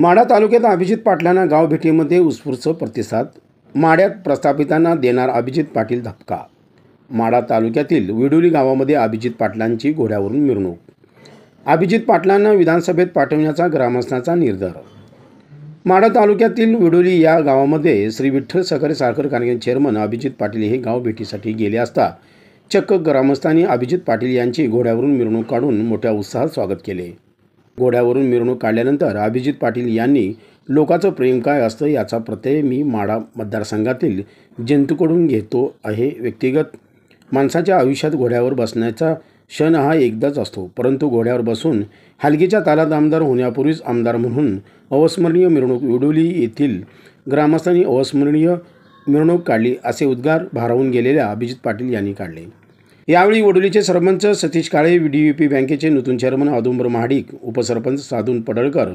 माढा तालुक्यात अभिजित पाटलांना गाव भेटीमध्ये उत्स्फूर्त प्रतिसाद. माढ्यात प्रस्थापितांना देणार अभिजित पाटील धक्का. माढा तालुक्यातील विडोली गावामध्ये अभिजित पाटलांची घोड्यावरून मिरवणूक. अभिजित पाटलांना विधानसभेत पाठवण्याचा ग्रामस्थांचा निर्धार. माढा तालुक्यातील विडोली या गावामध्ये श्री विठ्ठल सहकारी साखर कारखान्याचे चेअरमन अभिजित पाटील हे गाव भेटीसाठी गेले असता चक्क ग्रामस्थांनी अभिजित पाटील यांची घोड्यावरून मिरवणूक काढून मोठ्या उत्साहात स्वागत केले. घोड्यावरून मिरवणूक काढल्यानंतर अभिजित पाटील यांनी लोकांचं प्रेम काय असतं याचा प्रत्यय मी माढा मतदारसंघातील जनतेकडून घेतो आहे. व्यक्तिगत माणसाच्या आयुष्यात घोड्यावर बसण्याचा क्षण हा एकदाच असतो, परंतु घोड्यावर बसून हलगीच्या तालात आमदार होण्यापूर्वीच आमदार म्हणून अविस्मरणीय मिरवणूक विडोली येथील ग्रामस्थांनी अविस्मरणीय मिरवणूक काढली असे उद्गार भारावून गेलेल्या अभिजित पाटील यांनी काढले. यावेळी वडोलीचे सरपंच सतीश काळे, DVP बँकेचे नूतन चेअरमन औदुंबर महाडिक, उपसरपंच साधू पडळकर,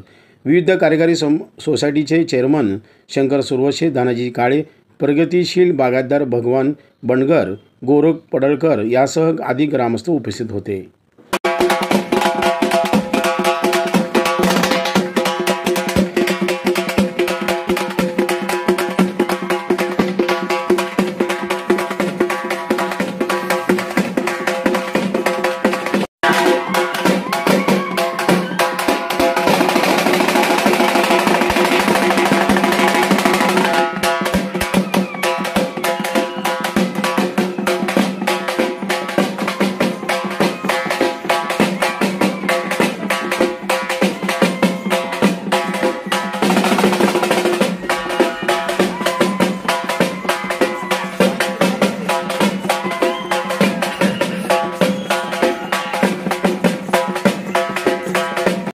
विविध कार्यकारी सोसायटीचे चेअरमन शंकर सुरवशे, धनाजी काळे, प्रगतिशील बागायतदार भगवान बंडगर, गोरख पडळकर यासह अधिक ग्रामस्थ उपस्थित होते.